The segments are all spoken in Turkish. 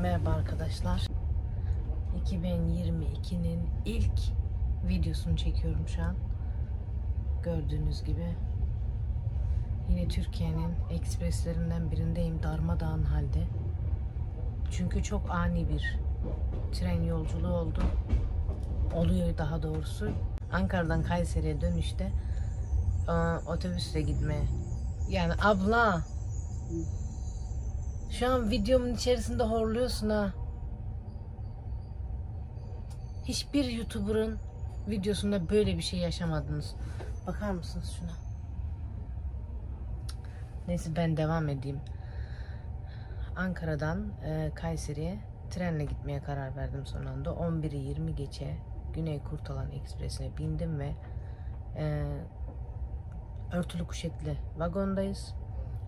Merhaba arkadaşlar. 2022'nin ilk videosunu çekiyorum şu an. Gördüğünüz gibi yine Türkiye'nin ekspreslerinden birindeyim, darmadağın halde. Çünkü çok ani bir tren yolculuğu oluyor daha doğrusu. Ankara'dan Kayseri'ye dönüşte otobüsle gitmeye. Yani abla, şu an videomun içerisinde horluyorsun ha. Hiçbir YouTuber'ın videosunda böyle bir şey yaşamadınız. Bakar mısınız şuna? Neyse, ben devam edeyim. Ankara'dan Kayseri'ye trenle gitmeye karar verdim son anda. 11'i 20 geçe Güney Kurtalan Ekspresi'ne bindim ve örtülü kuşetli vagondayız.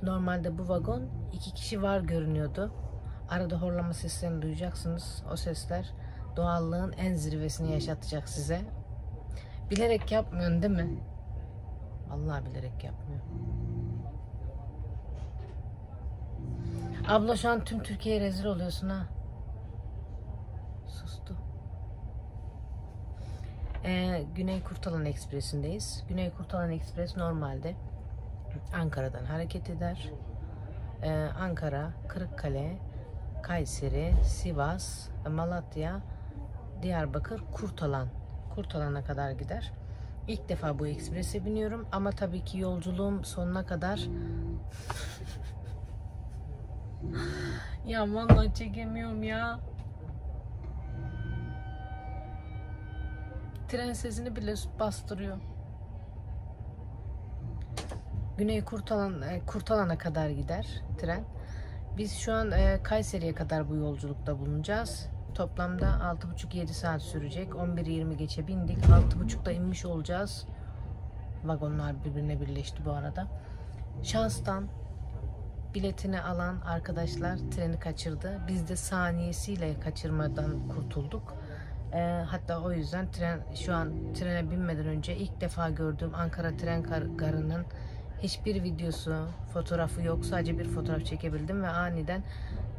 Normalde bu vagon 2 kişi var görünüyordu. Arada horlama seslerini duyacaksınız. O sesler doğallığın en zirvesini yaşatacak size. Bilerek yapmıyorsun değil mi? Vallahi bilerek yapmıyor. Abla, şu an tüm Türkiye'ye rezil oluyorsun ha. Sustu. Güney Kurtalan Ekspresi'ndeyiz. Güney Kurtalan Ekspres normalde Ankara'dan hareket eder. Ankara, Kırıkkale, Kayseri, Sivas, Malatya, Diyarbakır, Kurtalan'a kadar gider. İlk defa bu eksprese biniyorum ama tabii ki yolculuğum sonuna kadar ya vallahi çekemiyorum ya. Tren sesini bile bastırıyor. Güney Kurtalan'a kadar gider tren. Biz şu an Kayseri'ye kadar bu yolculukta bulunacağız. Toplamda 6,5-7 saat sürecek. 11:20 geçe bindik. 6,5'da inmiş olacağız. Vagonlar birbirine birleşti bu arada. Şanstan biletini alan arkadaşlar treni kaçırdı. Biz de saniyesiyle kaçırmadan kurtulduk. Hatta o yüzden şu an trene binmeden önce ilk defa gördüğüm Ankara tren garının hiçbir videosu, fotoğrafı yok. Sadece bir fotoğraf çekebildim ve aniden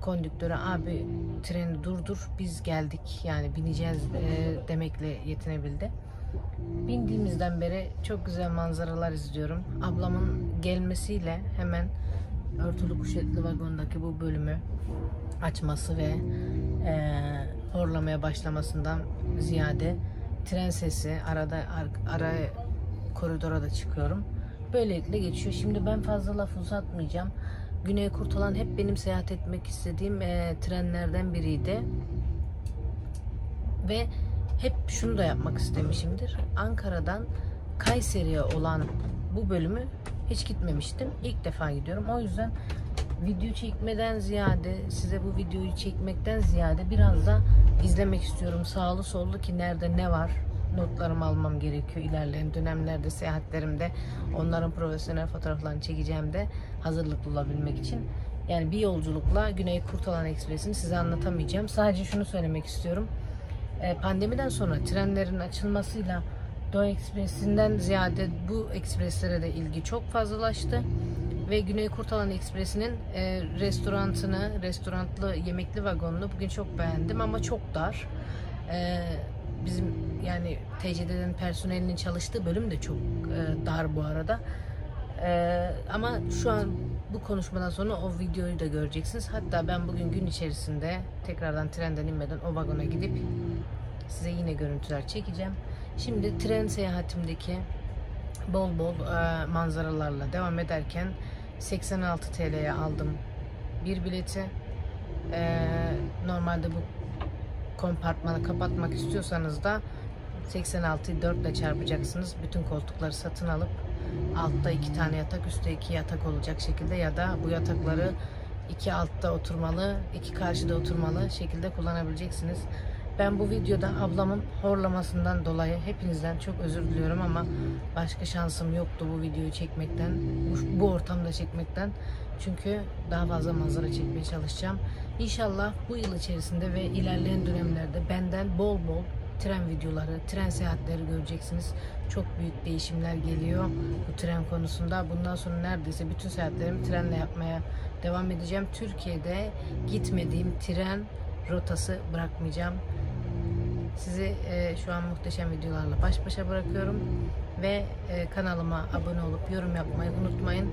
kondüktöre "Abi, treni durdur, biz geldik, yani bineceğiz" demekle yetinebildi. Bindiğimizden beri çok güzel manzaralar izliyorum. Ablamın gelmesiyle hemen örtülü kuşetli vagondaki bu bölümü açması ve horlamaya başlamasından ziyade tren sesi, ara koridora da çıkıyorum. Böylelikle geçiyor. Şimdi ben fazla laf uzatmayacağım. Güney Kurtalan hep benim seyahat etmek istediğim trenlerden biriydi. Ve hep şunu da yapmak istemişimdir. Ankara'dan Kayseri'ye olan bu bölümü hiç gitmemiştim. İlk defa gidiyorum. O yüzden video çekmeden ziyade, size bu videoyu çekmekten ziyade biraz da izlemek istiyorum. Sağlı sollu ki nerede ne var, notlarımı almam gerekiyor. İlerleyen dönemlerde, seyahatlerimde onların profesyonel fotoğraflarını çekeceğim de hazırlıklı olabilmek için. Yani bir yolculukla Güney Kurtalan Ekspresi'ni size anlatamayacağım. Sadece şunu söylemek istiyorum. Pandemiden sonra trenlerin açılmasıyla Doğu Ekspresi'nden ziyade bu ekspreslere de ilgi çok fazlalaştı. Ve Güney Kurtalan Ekspresi'nin restoranlı yemekli vagonunu bugün çok beğendim ama çok dar. Bizim yani TCD'nin personelinin çalıştığı bölüm de çok dar bu arada. Ama şu an bu konuşmadan sonra o videoyu da göreceksiniz. Hatta ben bugün gün içerisinde tekrardan trenden inmeden o vagona gidip size yine görüntüler çekeceğim. Şimdi tren seyahatimdeki bol manzaralarla devam ederken 86 TL'ye aldım bir bileti. Normalde bu kompartmanı kapatmak istiyorsanız da 86'yı 4 ile çarpacaksınız. Bütün koltukları satın alıp altta 2 tane yatak, üstte 2 yatak olacak şekilde ya da bu yatakları 2 altta oturmalı, 2 karşıda oturmalı şekilde kullanabileceksiniz. Ben bu videoda ablamın horlamasından dolayı hepinizden çok özür diliyorum ama başka şansım yoktu bu videoyu çekmekten, bu ortamda çekmekten. Çünkü daha fazla manzara çekmeye çalışacağım. İnşallah bu yıl içerisinde ve ilerleyen dönemlerde benden bol tren videoları, tren seyahatleri göreceksiniz. Çok büyük değişimler geliyor bu tren konusunda. Bundan sonra neredeyse bütün seyahatlerimi trenle yapmaya devam edeceğim. Türkiye'de gitmediğim tren rotası bırakmayacağım. Sizi şu an muhteşem videolarla baş başa bırakıyorum ve kanalıma abone olup yorum yapmayı unutmayın.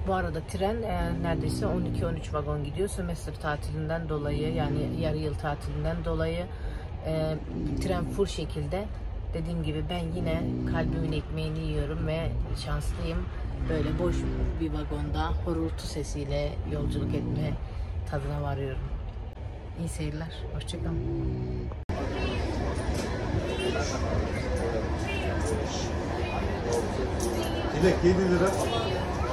Bu arada tren neredeyse 12-13 vagon gidiyor. Sömestr tatilinden dolayı, yani yarı yıl tatilinden dolayı tren full şekilde. Dediğim gibi ben yine kalbimin ekmeğini yiyorum ve şanslıyım. Böyle boş bir vagonda horultu sesiyle yolculuk etme tadına varıyorum. İyi seyirler. Hoşçakalın. Dilek 7 lira.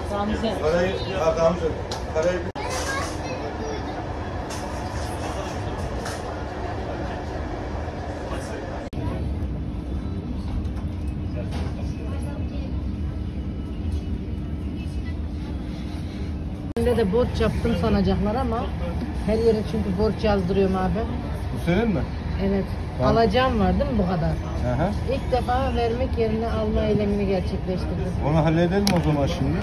Gamze. Parayı, ya Gamze. Parayı Ben de borç yaptım sanacaklar ama her yere çünkü borç yazdırıyorum abi. bu senin mi? Evet. Tamam. Alacağım var değil mi bu kadar? Aha. İlk defa vermek yerine alma eylemini gerçekleştirdim. Onu halledelim o zaman şimdi.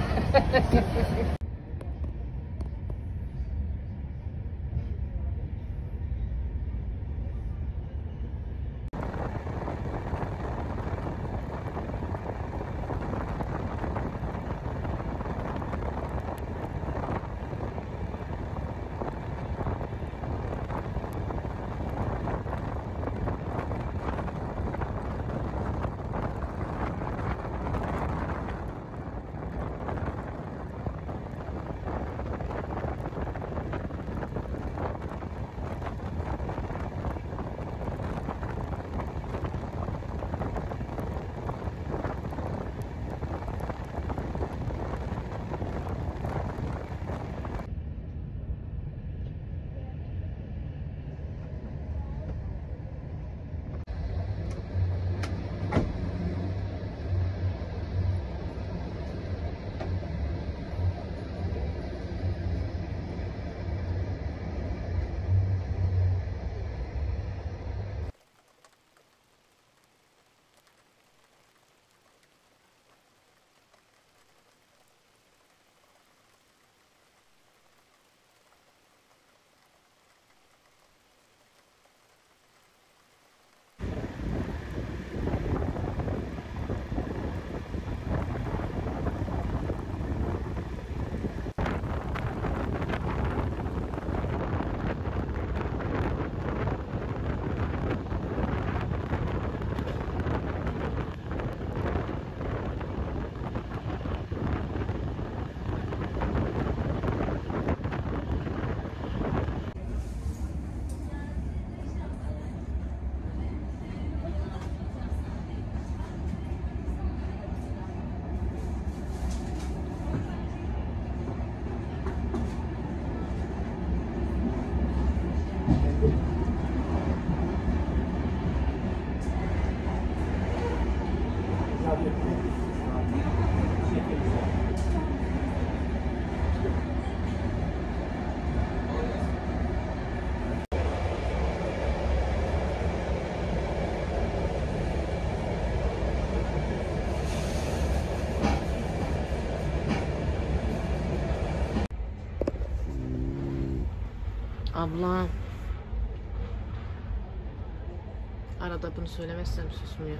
Abla. Arada bunu söylemezsem susmuyor.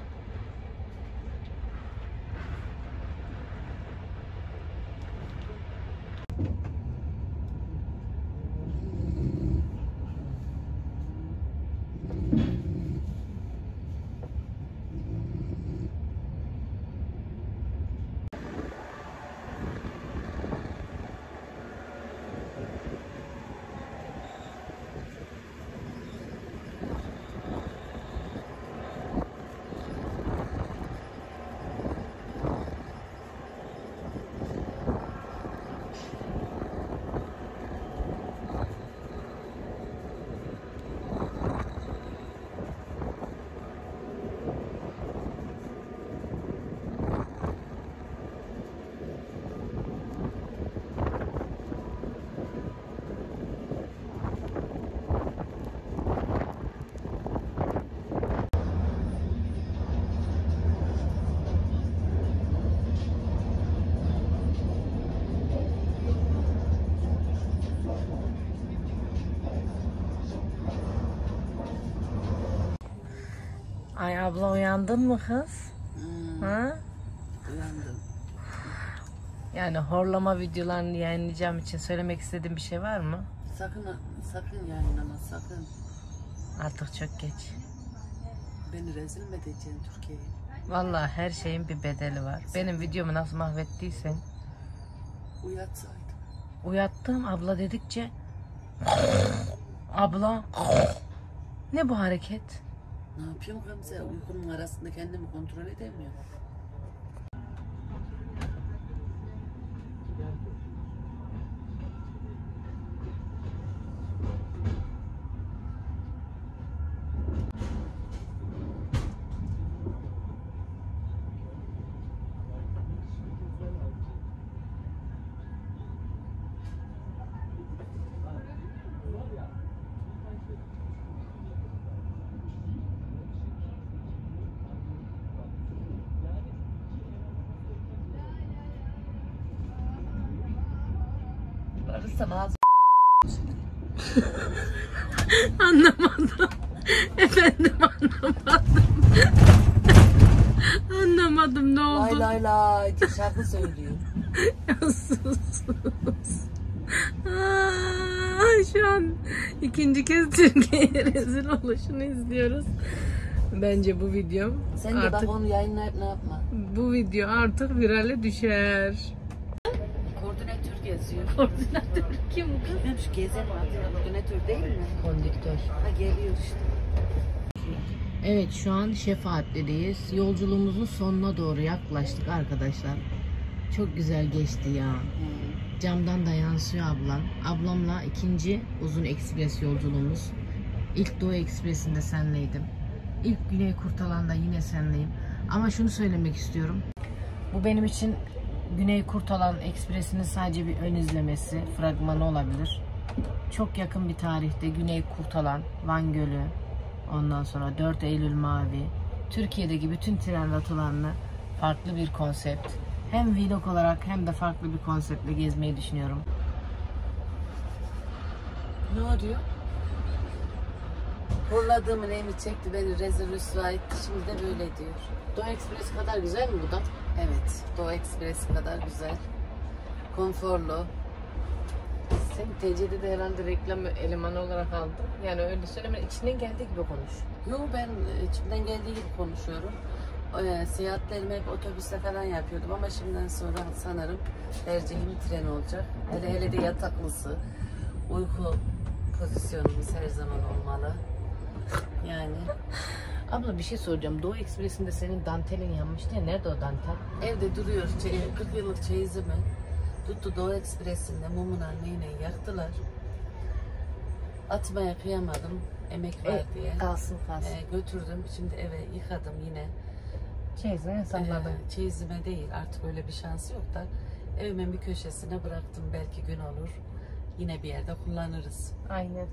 Ay abla uyandın mı kız? Ha? Uyandım. Yani horlama videolarını yayınlayacağım için söylemek istediğin bir şey var mı? Sakın yayınlama, sakın. Artık çok geç. Beni rezil mi edeceksin Türkiye'ye? Vallahi her şeyin bir bedeli var. Benim videomu nasıl mahvettiysen. Uyatsaydım. Uyattım abla dedikçe. Abla. Ne bu hareket? Ne yapıyorum Gamze? Uykunun arasında kendimi kontrol edemiyorum. Varırsa bazı Anlamadım. Efendim anlamadım. Anlamadım ne oldu? lay lay lay diye şarkı söylüyor. Sus. Aa, şu an ikinci kez Türkiye'ye rezil oluşunu izliyoruz. Bence bu video Sen de bak onu yayınlayıp ne yapma. bu video artık virale düşer. Koordinatör geziyor. Koordinatör kim bu kız? Bilmem şu gezen adı koordinatör değil mi? Kondüktör. Ha geliyor işte. Evet şu an Şefaatli'deyiz. Yolculuğumuzun sonuna doğru yaklaştık arkadaşlar. Çok güzel geçti ya. Camdan da yansıyor ablam. Ablamla ikinci uzun ekspres yolculuğumuz. İlk Doğu Ekspresi'nde senleydim. İlk Güney Kurtalan'da yine senleyim. Ama şunu söylemek istiyorum. Bu benim için Güney Kurtalan Ekspresi'nin sadece bir ön izlemesi, fragmanı olabilir. Çok yakın bir tarihte Güney Kurtalan, Van Gölü, ondan sonra 4 Eylül Mavi, Türkiye'deki bütün tren rotalarını farklı bir konsept, hem vlog olarak hem de farklı bir konseptle gezmeyi düşünüyorum. Ne oluyor? Horladığımın elimi çekti, beni rezil rüsva etti, şimdi de böyle diyor. Doğu Ekspresi kadar güzel mi bu da? Evet, Doğu Ekspresi kadar güzel. Konforlu. Seni TC'de herhalde reklam elemanı olarak aldım. Yani öyle söyleme, içinden geldiği gibi konuş. Yo ben içimden geldiği gibi konuşuyorum. Seyahatlerimi hep otobüste falan yapıyordum ama şimdiden sonra sanırım tercihim tren olacak. Hele hele de yataklısı. Uyku pozisyonumuz her zaman olmalı. Yani Abla bir şey soracağım. Doğu Ekspresi'nde senin dantelin yanmıştı ya. Nerede o dantel? evde duruyor. 40 yıllık çeyizimi tuttu Doğu Ekspresi'nde mumuna neyine yaktılar. Atmaya kıyamadım. Emek var diye. Kalsın. Götürdüm. Şimdi eve yıkadım yine. Çeyizine salladın. Çeyizime değil artık öyle bir şans yok da evimin bir köşesine bıraktım, belki gün olur yine bir yerde kullanırız. Aynen.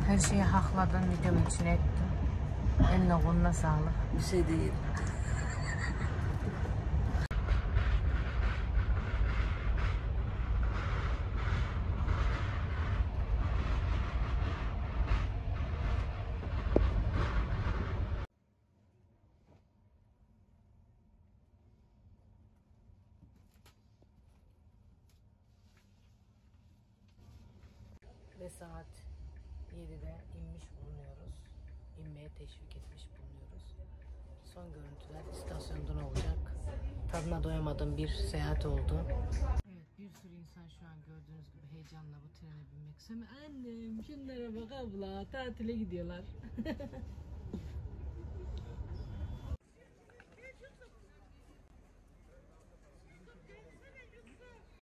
Her şeyi hakladın, videomun içine ettin. Eline koluna sağlık. Bir şey değil. Ve saat 7'de inmiş bulunuyoruz. İnmeye teşvik etmiş bulunuyoruz. Son görüntüler istasyondan olacak. Tadına doyamadığım bir seyahat oldu. Evet, bir sürü insan şu an gördüğünüz gibi heyecanla bu trene binmek istiyor. Annem şunlara bak abla, tatile gidiyorlar.